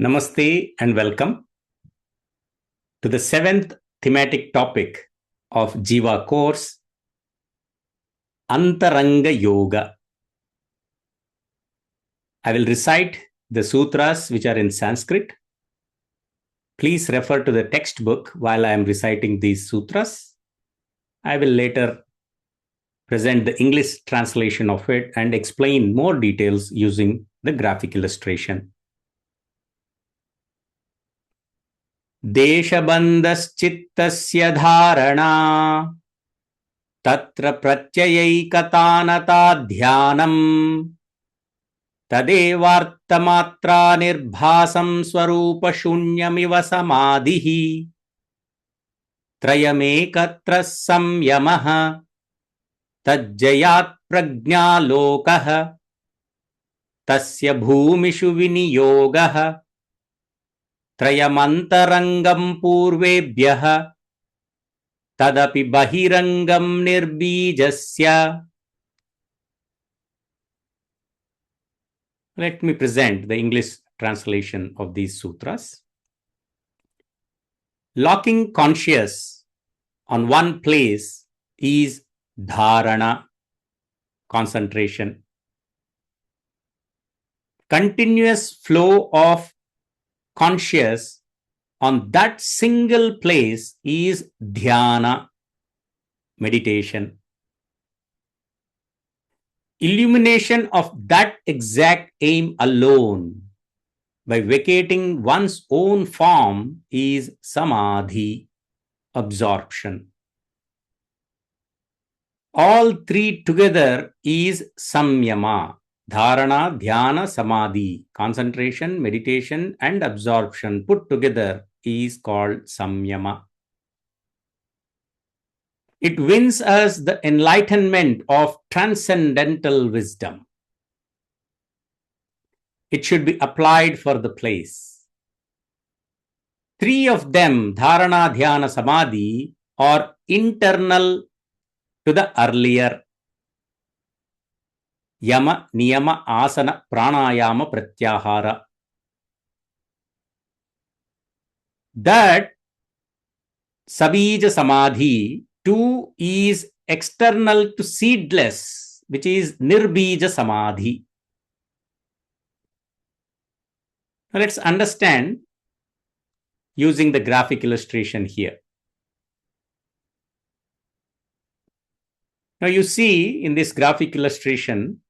Namaste and welcome to the seventh thematic topic of Jiva course, Antaranga Yoga. I will recite the sutras which are in Sanskrit. Please refer to the textbook while I am reciting these sutras. I will later present the English translation of it and explain more details using the graphic illustration. देशबन्धश्चित्तस्य धारणा तत्र प्रत्ययैकतानता ध्यानम् तदेवार्थमात्रा निर्भासं स्वरूपशून्यमिव समाधिः त्रयमेकत्र संयमः तज्जयात् प्रज्ञालोकः तस्य भूमिषु विनियोगः त्रयमन्तरङ्गं पूर्वेभ्यः तदपि बहिरङ्गं निर्बीजस्य. Let me present the English translation of these sutras. Locking conscious on one place is dharana, concentration. Continuous flow of conscious on that single place is dhyana, meditation. Illumination of that exact aim alone by vacating one's own form is samadhi, absorption. All three together is samyama. Dharana, dhyana, samadhi, concentration, meditation, and absorption put together is called samyama. It wins us the enlightenment of transcendental wisdom. It should be applied for the place. Three of them, dharana, dhyana, samadhi, are internal to the earlier. Yama, niyama, asana, pranayama, pratyahara. That sabija samadhi too is external to seedless, which is nirbija samadhi. Now let's understand using the graphic illustration here. Now you see in this graphic illustration,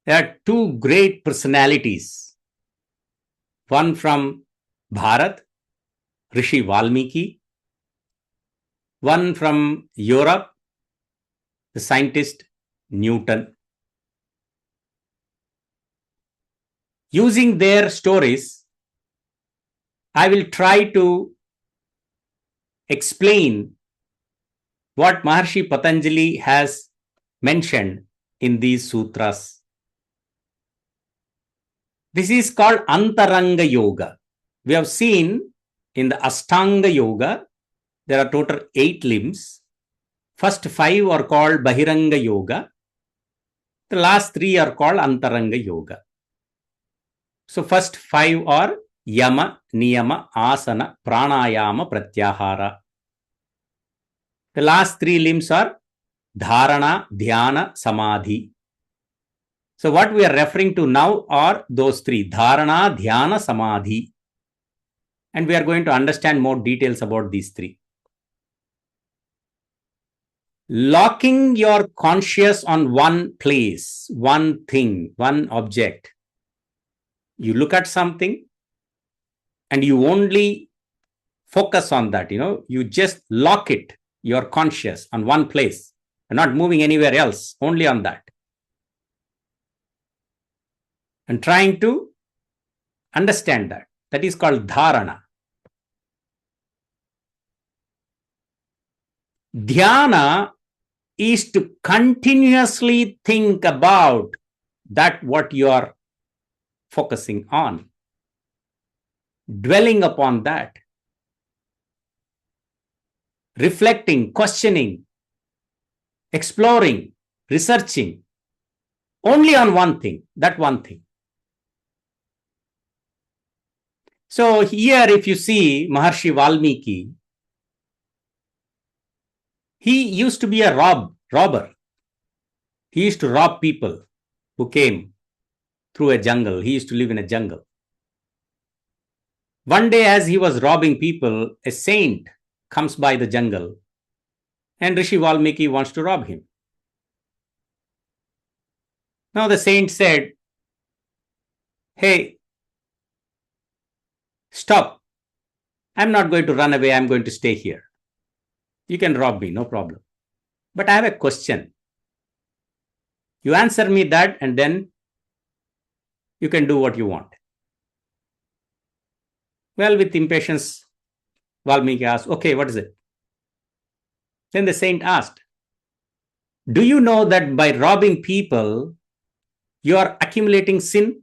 there are two great personalities. One from Bharat, Rishi Valmiki. One from Europe, the scientist Newton. Using their stories, I will try to explain what Maharshi Patanjali has mentioned in these sutras. This is called Antaranga Yoga. We have seen in the Ashtanga Yoga, there are total 8 limbs. First 5 are called Bahiranga Yoga. The last 3 are called Antaranga Yoga. So first 5 are Yama, Niyama, Asana, Pranayama, Pratyahara. The last 3 limbs are Dharana, Dhyana, Samadhi. So what we are referring to now are those 3, Dharana, Dhyana, Samadhi. And we are going to understand more details about these 3. Locking your conscious on one place, one thing, one object. You look at something and you only focus on that, you just lock it, your conscious on one place. You're not moving anywhere else, only on that. And trying to understand that. That is called dharana. Dhyana is to continuously think about that what you are focusing on, dwelling upon that, reflecting, questioning, exploring, researching only on one thing, that one thing. So here, if you see Maharshi Valmiki, he used to be a robber. He used to rob people who came through a jungle. He used to live in a jungle. One day, as he was robbing people, a saint comes by the jungle and Rishi Valmiki wants to rob him. Now the saint said, "Hey, stop. I'm not going to run away. I'm going to stay here. You can rob me, no problem. But I have a question. You answer me that and then you can do what you want." Well, with impatience, Valmiki asked, "Okay, what is it?" Then the saint asked, "Do you know that by robbing people, you are accumulating sin?"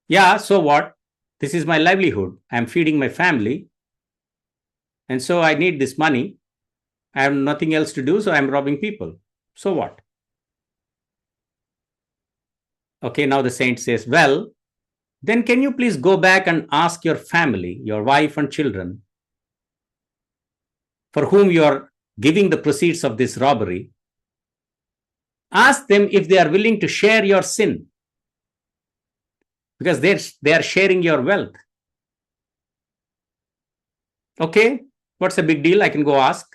"Yeah, so what? This is my livelihood. I'm feeding my family. And so I need this money. I have nothing else to do, so I'm robbing people. So what?" Okay, now the saint says, "Well, then can you please go back and ask your family, your wife and children, for whom you are giving the proceeds of this robbery, ask them if they are willing to share your sin, because they are sharing your wealth." Okay, what's the big deal? I can go ask.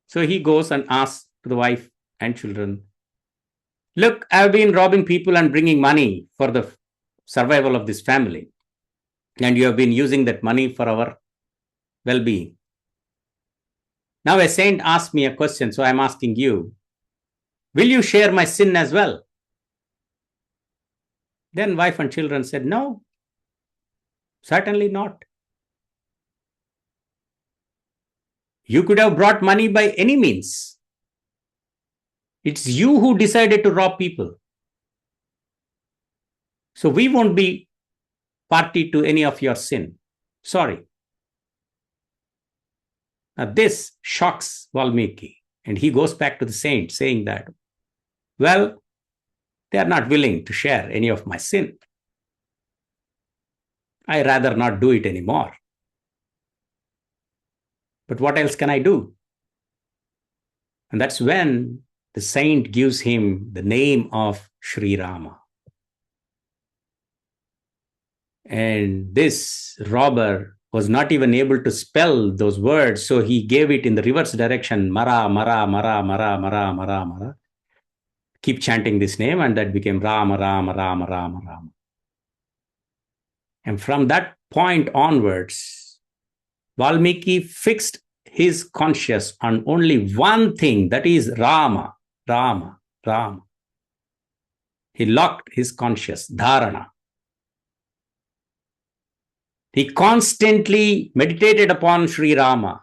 So he goes and asks to the wife and children, "Look, I've been robbing people and bringing money for the survival of this family, and you have been using that money for our well-being. Now a saint asked me a question, so I'm asking you, will you share my sin as well?" Then wife and children said, "No, certainly not. You could have brought money by any means. It's you who decided to rob people. So we won't be party to any of your sin. Sorry." Now this shocks Valmiki, and he goes back to the saint saying that, "Well, they are not willing to share any of my sin. I rather not do it anymore. But what else can I do?" And that's when the saint gives him the name of Sri Rama. And this robber was not even able to spell those words, so he gave it in the reverse direction, Mara, Mara, Mara, Mara, Mara, Mara, Mara. Keep chanting this name, and that became Rama, Rama, Rama, Rama, Rama. And from that point onwards, Valmiki fixed his conscience on only one thing, that is Rama, Rama, Rama. He locked his conscience, dharana. He constantly meditated upon Sri Rama.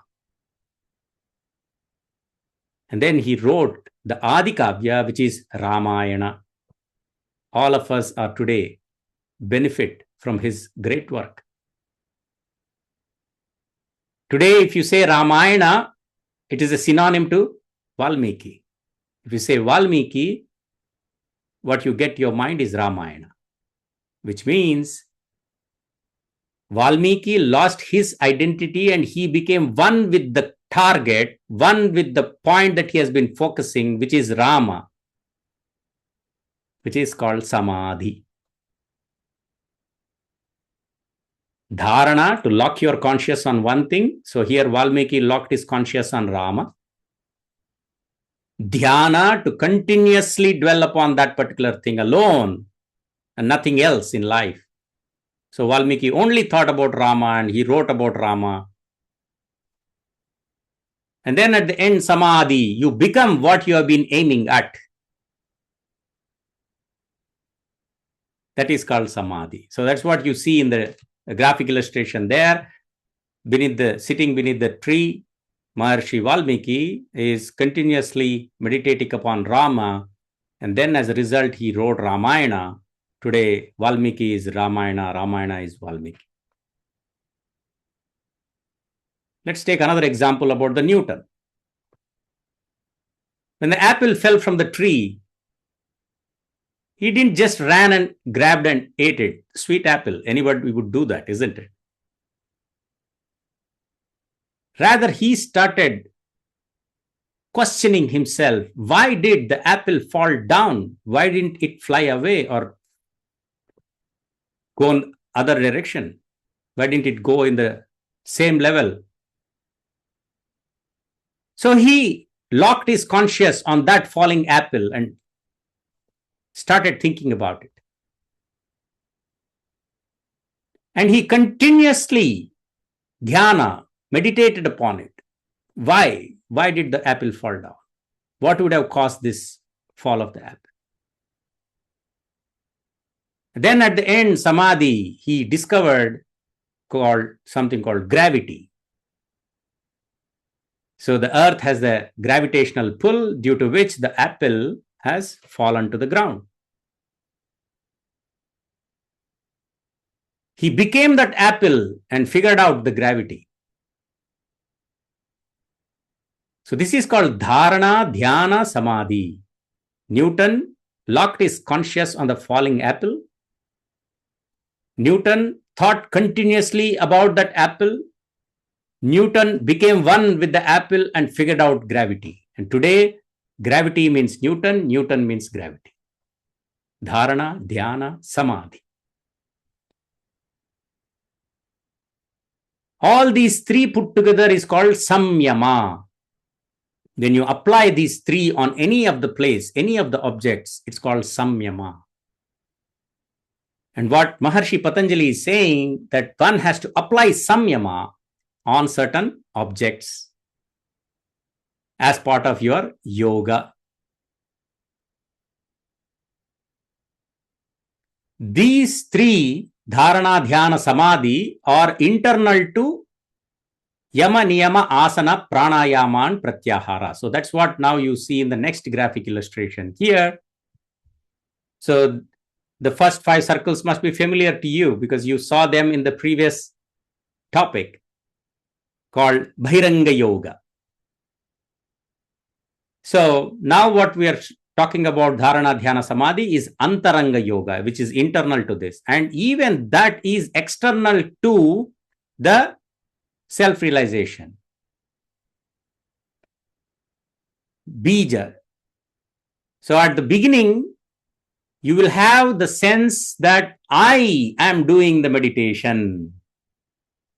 And then he wrote the Adikavya, which is Ramayana. All of us are today benefit from his great work. Today, if you say Ramayana, it is a synonym to Valmiki. If you say Valmiki, what you get your mind is Ramayana, which means Valmiki lost his identity and he became one with the target, one with the point that he has been focusing, which is Rama, which is called Samadhi. Dharana, to lock your conscious on one thing. So here Valmiki locked his conscious on Rama. Dhyana, to continuously dwell upon that particular thing alone and nothing else in life. So Valmiki only thought about Rama and he wrote about Rama. And then at the end, Samadhi, you become what you have been aiming at. That is called Samadhi. So that's what you see in the graphic illustration there. Sitting beneath the tree, Maharshi Valmiki is continuously meditating upon Rama. And then as a result, he wrote Ramayana. Today, Valmiki is Ramayana, Ramayana is Valmiki. Let's take another example about the Newton. When the apple fell from the tree, He didn't just ran and grabbed and ate it. Sweet apple. Anybody would do that, isn't it? Rather, he started questioning himself. Why did the apple fall down? Why didn't it fly away or go in other direction? Why didn't it go in the same level? So he locked his conscience on that falling apple and started thinking about it. And he continuously dhyana, meditated upon it. Why? Why did the apple fall down? What would have caused this fall of the apple? Then at the end, samadhi, he discovered something called gravity. So the earth has the gravitational pull due to which the apple has fallen to the ground. He became that apple and figured out the gravity. So this is called dharana, dhyana, samadhi. Newton locked his conscience on the falling apple. Newton thought continuously about that apple. Newton became one with the apple and figured out gravity. And today, gravity means Newton, Newton means gravity. Dharana, dhyana, samadhi. All these three put together is called samyama. When you apply these three on any of the place, any of the objects, it's called samyama. And what Maharshi Patanjali is saying, that one has to apply samyama on certain objects as part of your yoga. These three, dharana, dhyana, samadhi, are internal to yama, niyama, asana, pranayama, and pratyahara. So that's what now you see in the next graphic illustration here. So the first 5 circles must be familiar to you because you saw them in the previous topic called Bahiranga Yoga. So now what we are talking about dharana, dhyana, samadhi is Antaranga Yoga, which is internal to this. And even that is external to the self-realization. Bija. So at the beginning, you will have the sense that I am doing the meditation.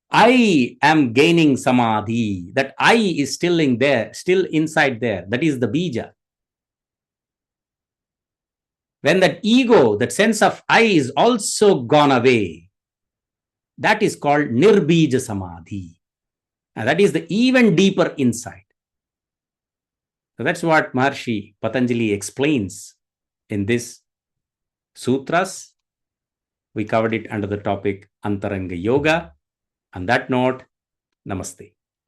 I am gaining samadhi. That I is still in there, still inside there. That is the bija. When that ego, that sense of I is also gone away, that is called nirbija samadhi. And that is the even deeper insight. So that's what Maharshi Patanjali explains in this sutras. We covered it under the topic Antaranga Yoga. On that note, namaste.